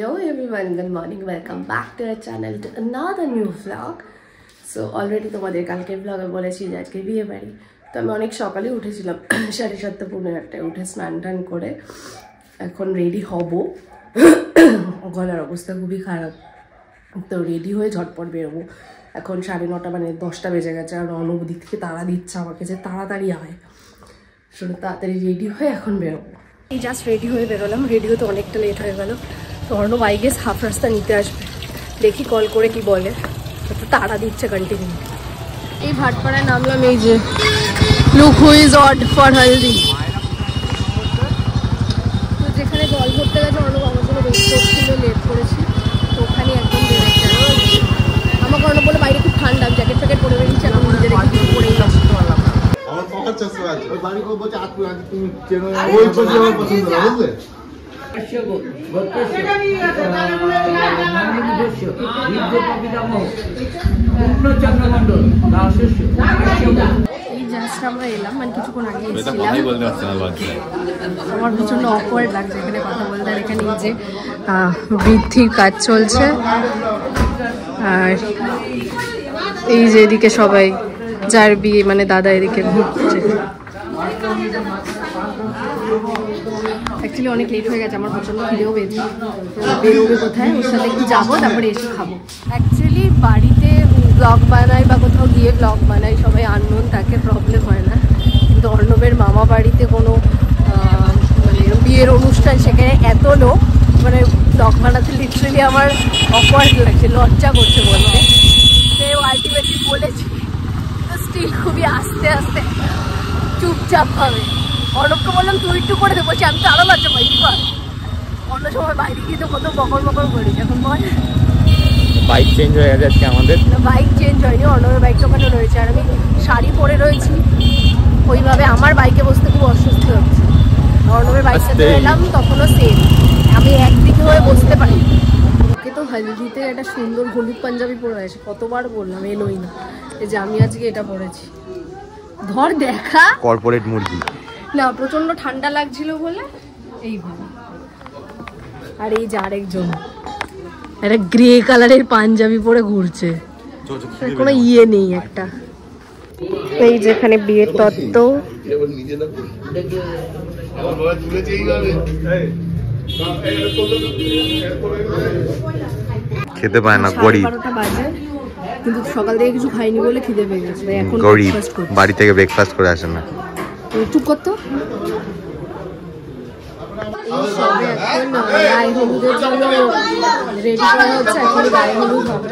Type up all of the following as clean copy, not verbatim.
Hello everyone, good morning, welcome back to our channel to another new vlog. So already তোমাদের কালকে ব্লগে বলেছি যে আজকে বিয়ে বাড়ি। তো আমি অনেক সকালে উঠেছিলাম 7:30 পৌনে 8টায় উঠে স্নান টান করে এখন রেডি হব। গলার অবস্থা খুবই খারাপ, তো রেডি হয়ে ঝটপট বেরোবো। এখন 9:30 মানে 10টা বেজে গেছে আর অনুভূতি থেকে তাড়া দিচ্ছে আমাকে যে তাড়াতাড়ি আয়। শুনে তাড়াতাড়ি রেডি হয়ে এখন বেরোবো। এই জাস্ট রেডি হয়ে বেরোলাম, রেডি হতে অনেকটা লেট হয়ে গেল। তো অর্ণব আই গেস হাফ রাস্তা নিতে আসবে, দেখি কল করে কি বলে। তো তাড়া দিচ্ছে কন্টিনিউ। এই ভাটপাড়ায় নামলাম, এই যে look who is odd for healthy. তো যেখানে জল ভরতে গেছে অর্ণব আমার জন্য ওয়েট করছিল, লেট করেছি। তো ওখানে একদম বেড়ে গেল। আমাকে অর্ণব বলে বাইরে খুব ঠান্ডা, জ্যাকেট ফ্যাকেট পরে বেরিয়েছি, এখন নিজে দেখি কিছু পরেই গেছে। আমার তোমার চাষ আছে ওই বাড়ি কো বলতে আজ তুমি কেন ওই পছন্দ আমার পছন্দ না বুঝলে। এই জাস্ট আমরা এলাম, মানে কিছুক্ষণ আগে এসেছিলাম। আমার প্রচন্ড অকওয়ার্ড লাগছে এখানে কথা বলতে। আর এখানে যে বৃদ্ধির কাজ চলছে, আর এই যে এদিকে সবাই যার বিয়ে মানে দাদা এদিকে ঘুরছে। অ্যাকচুয়ালি অনেক লেট হয়ে গেছে, আমার প্রচণ্ড খিদেও পেয়েছে। তো বেরোবে কোথায়, ওর সাথে একটু যাবো, তারপরে এসে খাবো। অ্যাকচুয়ালি বাড়িতে ব্লগ বানাই বা কোথাও গিয়ে ব্লগ বানাই সবাই আননোন, তাকে প্রবলেম হয় না। কিন্তু অর্ণবের মামা বাড়িতে কোনো মানে বিয়ের অনুষ্ঠান, সেখানে এত লোক, মানে ব্লগ বানাতে লিটারেলি আমার অকওয়ার্ড লাগছে, লজ্জা করছে বলতে। সেও আলটিমেটলি বলেছি, তো স্টিল খুবই আস্তে আস্তে চুপচাপ হবে। অর্ণবকে বললাম তুই একটু করে দেবো, আমি তো আরো লজ্জা পাই। অন্য সময় বাইরে গিয়ে তো কত বকর বকর করি, এখন বল। বাইক চেঞ্জ হয়ে গেছে আজকে আমাদের। বাইক চেঞ্জ হয়নি, অর্ণবের বাইকটা ওখানে রয়েছে, আর আমি শাড়ি পরে রয়েছি। ওইভাবে আমার বাইকে বসতে খুব অস্বস্তি হচ্ছে। অর্ণবের বাইকটাতে এলাম তখনও সেম, আমি একদিকে হয়ে বসতে পারি। ওকে তো হলদিতে একটা সুন্দর হলুদ পাঞ্জাবি পরে আছে, কতবার বললাম এলোই না। এই যে আমি আজকে এটা পরেছি, ধর দেখা কর্পোরেট মুরগি না, প্রচন্ড ঠান্ডা লাগছিল বলে এইভাবে। আর এই যে আরেকজন একটা গ্রে কালারের পাঞ্জাবি পরে ঘুরছে, কোনো ইয়ে নেই একটা। এই যেখানে বিয়ের তত্ত্ব, খেতে পায় না, গরিব। 12:30 বাজে, কিন্তু সকাল থেকে কিছু খাইনি বলে খিদে পেয়ে গেছে। এখন গরিব, বাড়ি থেকে ব্রেকফাস্ট করে আসে না। চুপ করতো। এই সবে এখন গায়ে হলুদের জন্য রেডি করা হচ্ছে, এখন গায়ে হলুদ হবে।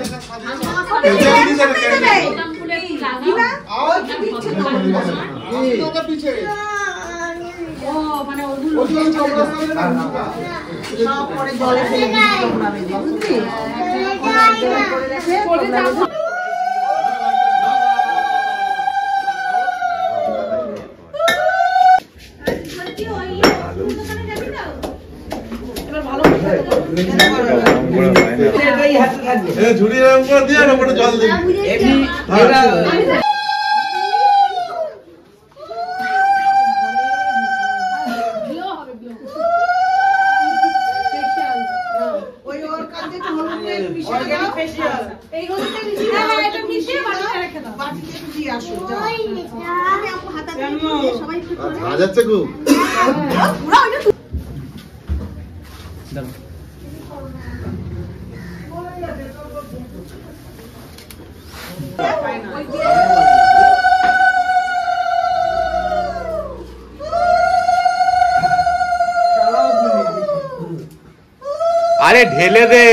আরে ঢেলে দে,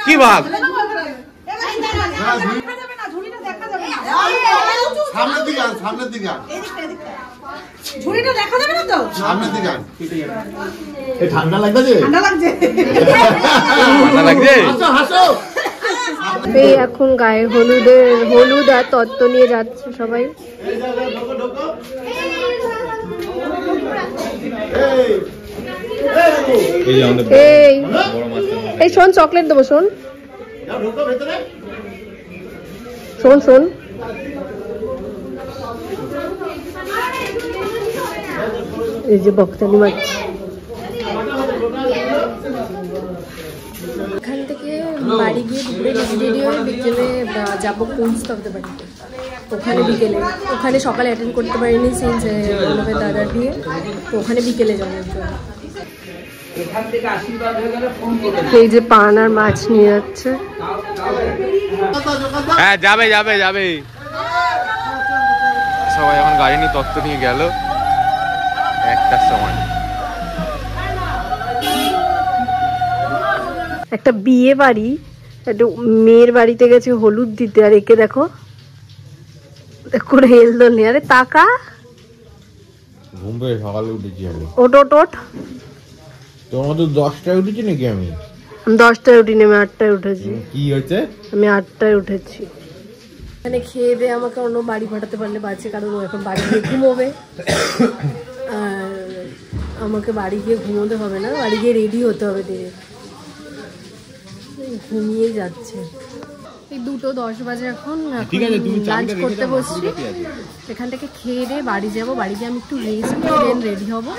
কি ভাব? সামনের দিকে ঝুড়িটা দেখা যাবে না তো, সামনের দিকে। ঠান্ডা লাগছে, ঠান্ডা লাগছে, ঠান্ডা লাগছে। হাসো। এই এখন গায়ে হলুদ আর তত্ত্ব নিয়ে যাচ্ছে সবাই। এই শোন, চকলেট দেবো, শোন শোন শোন। এই যে বকতালি মারছে। থেকে বাড়ি গিয়ে দুপুরে রেডি হয়ে বিকেলে যাবো কৌস্তবদের বাড়িতে। ওখানে বিকেলে, ওখানে সকালে অ্যাটেন্ড করতে পারিনি সিন্স অর্ণবের দাদার বিয়ে, তো ওখানে বিকেলে যাবো। এই যে পান আর মাছ নিয়ে যাচ্ছে। হ্যাঁ যাবে যাবে যাবে, সবাই এখন গাড়ি নিয়ে তত্ত্ব নিয়ে গেল 1টার সময়। একটা বিয়ে বাড়ি, একটা মেয়ের বাড়িতে গেছে হলুদ দিতে, আর একে দেখো করে হেলদোল নিয়ে। আরে টাকা ঘুম পেয়ে সকালে উঠেছি আমি। ওট ওট ওট, তোমার তো 10টায় উঠেছি নাকি? আমি 10টায় উঠিনি, আমি 8টায় উঠেছি। কি হয়েছে? আমি 8টায় উঠেছি। মানে খেয়ে দিয়ে আমাকে অন্য বাড়ি পাঠাতে পারলে বাড়ছে, কারণ ও এখন বাড়ি গিয়ে ঘুমোবে। আর আমাকে বাড়ি গিয়ে ঘুমোতে হবে না, বাড়ি গিয়ে রেডি হতে হবে দিয়ে। ঘুমিয়ে যাচ্ছে। এই 2:10 বাজে এখন লাঞ্চ করতে বসছি। এখান থেকে খেয়ে দিয়ে বাড়ি যাবো, বাড়ি গিয়ে আমি একটু রেস্ট নিয়ে দেন রেডি হবো।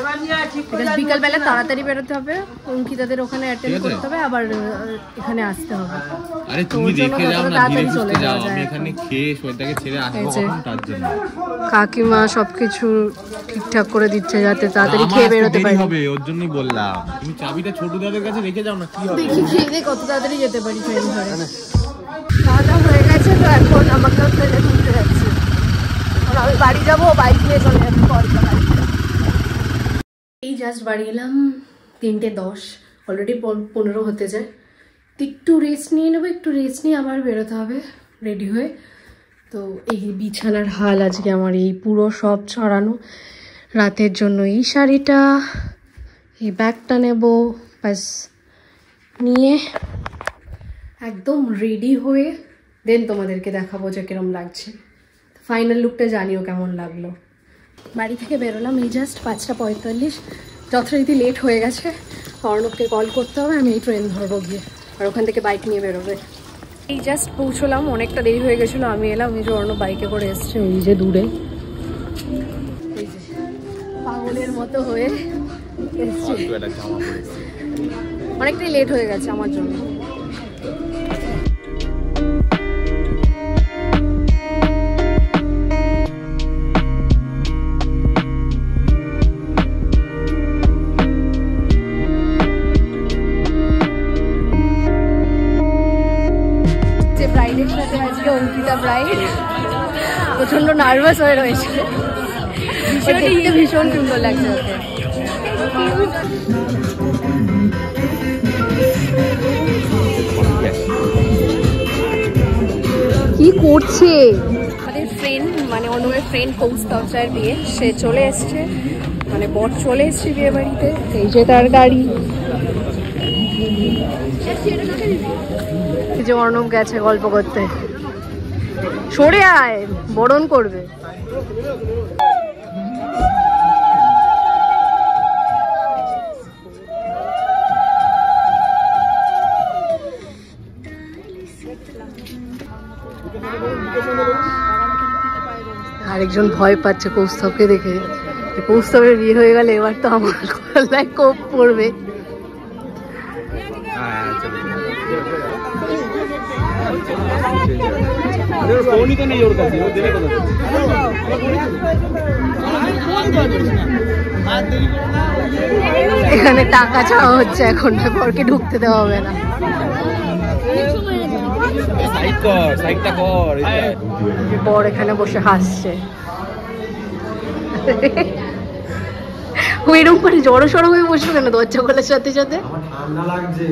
বিকালবেলা তাড়াতাড়ি বেরোতে হবে, অঙ্কিতাদের ওখানে অ্যাটেন্ড করতে হবে, আবার এখানে আসতে হবে। আরে তুমি দেখে যাও না, ধীরে সুস্থে যাও। আমি এখানে খেয়ে শ্বেতাকে ছেড়ে আসবো কখন, তার জন্য কাকিমা সবকিছু ঠিকঠাক করে দিচ্ছে যাতে তাড়াতাড়ি খেয়ে বেরোতে পারি। হবে ওর জন্যই বললাম, তুমি চাবিটা ছোট দাদার কাছে রেখে যাও না, কি হবে? দেখি খেয়ে দিয়ে কত তাড়াতাড়ি যেতে পারি ট্রেন ধরে। খাওয়া দাওয়া হয়ে গেছে, তো এখন আমাকে ট্রেনে তুলতে যাচ্ছে। আমি বাড়ি যাবো, বাইক নিয়ে চলে যাবো। এই জাস্ট বাড়ি এলাম 3:10, অলরেডি 15 হতে যায়। একটু রেস্ট নিয়ে নেবো, একটু রেস্ট নিয়ে আবার বেরোতে হবে রেডি হয়ে। তো এই বিছানার হাল আজকে আমার, এই পুরো সব ছড়ানো রাতের জন্য। এই শাড়িটা, এই ব্যাগটা নেব, ব্যাস নিয়ে একদম রেডি হয়ে দেন তোমাদেরকে দেখাবো যে কিরম লাগছে। ফাইনাল লুকটা জানিও কেমন লাগলো। বাড়ি থেকে বেরোলাম এই জাস্ট 5:45, যথারীতি লেট হয়ে গেছে। অর্ণবকে কল করতে হবে, আমি এই ট্রেন ধরবো গিয়ে, আর ওখান থেকে বাইক নিয়ে বেরোবে। এই জাস্ট পৌঁছলাম, অনেকটা দেরি হয়ে গেছিলো। আমি এলাম, এই যে অর্ণব বাইকে করে এসছে ওই যে দূরে, এই যে পাগলের মতো হয়ে এসছে। অনেকটাই লেট হয়ে গেছে আমার জন্য। অঙ্কিতা ব্রাইড প্রচন্ড নার্ভাস হয়ে রয়েছে, দেখতে ভীষণ সুন্দর লাগছে ওকে। কি করছে আমাদের ফ্রেন্ড, মানে অন্যের ফ্রেন্ড কৌস্তব স্যার বিয়ে, সে চলে এসছে, মানে বর চলে এসছে বিয়ে বাড়িতে। এই যে তার গাড়ি, যে অর্ণব গেছে গল্প করতে। সরে আয়, বরণ করবে। আরেকজন ভয় পাচ্ছে কৌস্তবকে দেখে। কৌস্তবের বিয়ে হয়ে গেলে এবার তো আমার গলায় কোপ পড়বে। এখানে টাকা চাওয়া হচ্ছে, এখন বরকে ঢুকতে দেওয়া হবে না। বর এখানে বসে হাসছে। এরকম করে জড়ো সড়ো হয়ে বসবে কেন দরজা খোলার সাথে সাথে? ঠান্ডা লাগছে।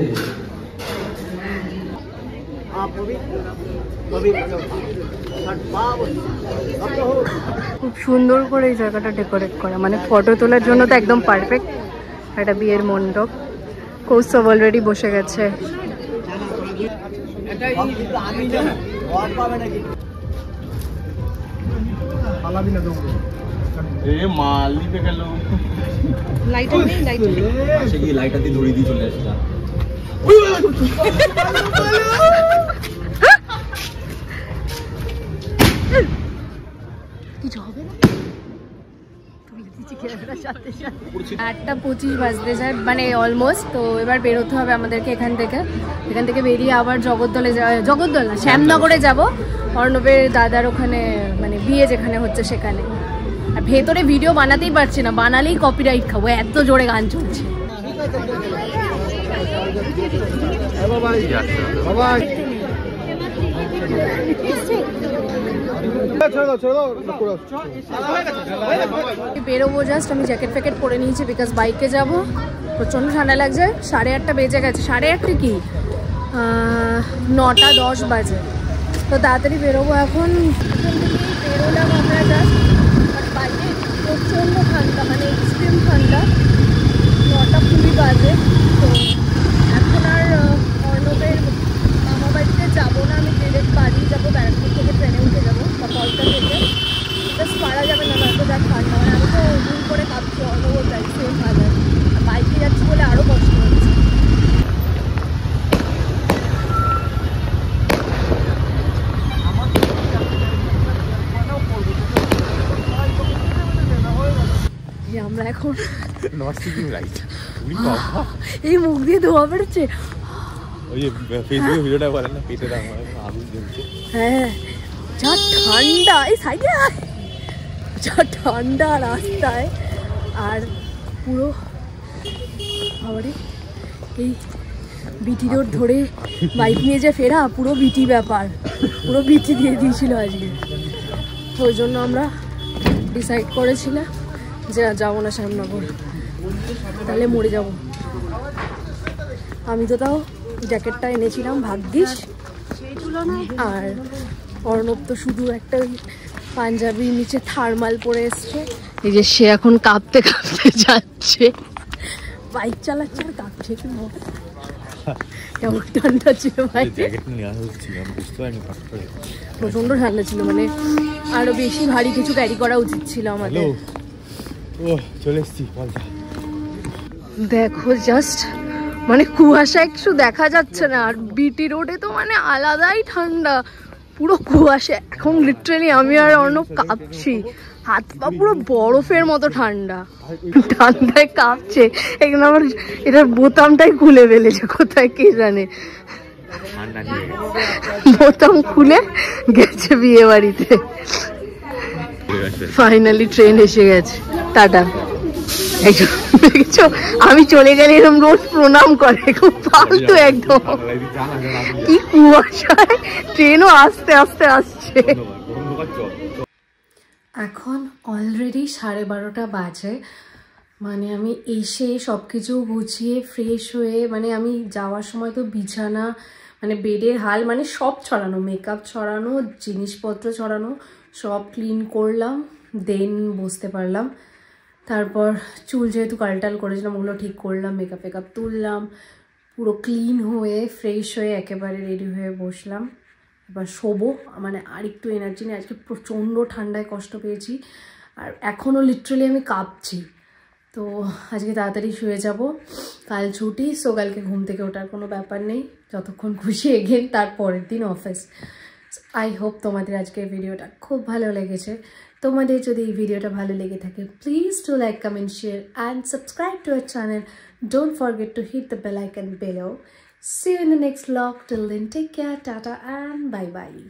খুব সুন্দর করে এই জায়গাটা ডেকোরেট করা, মানে ফটো তোলার জন্য তো একদম পারফেক্ট। একটা বিয়ের মণ্ডপ। কৌস্তব অলরেডি বসে গেছে। লাইটার দিয়ে ধরিয়ে দিয়ে চলে আসলাম। কিছু হবে না, দিচ্ছি ক্যামেরার সাথে সাথে। 8:25 বাজতে যায় মানে অলমোস্ট। তো এবার বেরোতে হবে আমাদেরকে এখান থেকে বেরিয়ে আবার জগদ্দল না শ্যামনগরে যাব অর্ণবের দাদার ওখানে, মানে বিয়ে যেখানে হচ্ছে সেখানে। আর ভেতরে ভিডিও বানাতেই পারছি না, বানালেই কপিরাইট খাবো, এত জোরে গান চলছে। বেরোবো জাস্ট, আমি জ্যাকেট ফ্যাকেট পরে নিয়েছি বিকজ বাইকে যাব, প্রচণ্ড ঠান্ডা লাগছে। 8:30 বেজে গেছে, 8:30 কি 9:10 বাজে। তো তাড়াতাড়ি বেরোবো এখন। বেরোলাম আমরা জাস্ট, বাট বাইরে প্রচণ্ড ঠান্ডা, মানে এক্সট্রিম ঠান্ডা। 9:20 বাজে। তো এখন আর অর্ণবের মামা বাড়িতে যাবো না, আমি ডিরেক্ট বাড়ি যাবো, ব্যারাকপুর থেকে ট্রেনে উঠে যাবো বা কলকা থেকে। জাস্ট পারা যাবে না, নয়তো যা ঠান্ডা, মানে আমি তো দূর করে কাঁপছি, অর্ণব যাচ্ছি ভালো, বাইকে যাচ্ছি বলে আরও কষ্ট হচ্ছে। আমরা এখন এই মুখ দিয়ে ধোয়া বেরোচ্ছে। হ্যাঁ, যা ঠান্ডা এই সাইডে, যা ঠান্ডা রাস্তায়। আর পুরো আবারে এই বিটি রোড ধরে বাইক নিয়ে যে ফেরা, পুরো বিটি ব্যাপার, পুরো বিটি দিয়ে দিয়েছিল আজকে। ওই জন্য আমরা ডিসাইড করেছিলাম যে যাবো না শ্যামনগর, তাহলে মরে যাব। আমি তো তাও জ্যাকেটটা এনেছিলাম ভাগ্যিস, আর অর্ণব তো শুধু একটা ওই পাঞ্জাবির নিচে থার্মাল পরে এসছে। এই যে সে এখন কাঁপতে কাঁপতে যাচ্ছে, বাইক চালাচ্ছে আর কাঁপছে। কেমন ঠান্ডা ছিল ভাই, প্রচন্ড ঠান্ডা ছিল, মানে আরো বেশি ভারী কিছু ক্যারি করা উচিত ছিল আমাদের। দেখো জাস্ট, মানে কুয়াশা একটু দেখা যাচ্ছে না, আর বিটি রোডে তো মানে আলাদাই ঠান্ডা, পুরো কুয়াশা। এখন লিটারালি আমি আর অর্ণব কাঁপছি, হাত পা পুরো বরফের মতো ঠান্ডা, ঠান্ডায় কাঁপছে। এখানে আমার এটার বোতামটাই খুলে ফেলেছে, কোথায় কে জানে, বোতাম খুলে গেছে বিয়ে বাড়িতে। ফাইনালি ট্রেন এসে গেছে, টাটা। দেখছো আমি চলে গেলে এরকম রোজ প্রণাম করে, খুব ফালতু একদম। কি কুয়াশায় ট্রেনও আস্তে আস্তে আসছে। এখন অলরেডি 12:30 বাজে, মানে আমি এসে সব কিছু গুছিয়ে ফ্রেশ হয়ে, মানে আমি যাওয়ার সময় তো বিছানা, মানে বেডের হাল, মানে সব ছড়ানো, মেকআপ ছড়ানো, জিনিসপত্র ছড়ানো, সব ক্লিন করলাম, দেন বসতে পারলাম। তারপর চুল যেহেতু কালটাল করেছিলাম ওগুলো ঠিক করলাম, মেকআপ ফেকআপ তুললাম, পুরো ক্লিন হয়ে ফ্রেশ হয়ে একেবারে রেডি হয়ে বসলাম। এবার শোবো, মানে আর একটু এনার্জি নেই, আজকে প্রচণ্ড ঠান্ডায় কষ্ট পেয়েছি, আর এখনও লিটারালি আমি কাঁপছি। তো আজকে তাড়াতাড়ি শুয়ে যাব, কাল ছুটি, সো কালকে ঘুম থেকে ওঠার কোনো ব্যাপার নেই, যতক্ষণ খুশি এগেন তার পরের দিন অফিস। আই হোপ তোমাদের আজকের ভিডিওটা খুব ভালো লেগেছে। তোমাদের যদি এই ভিডিওটা ভালো লেগে থাকে, please do like, comment, share and subscribe to our channel. Don't forget to hit the bell icon below. See you in the next vlog. Till then, take care, tata and bye bye.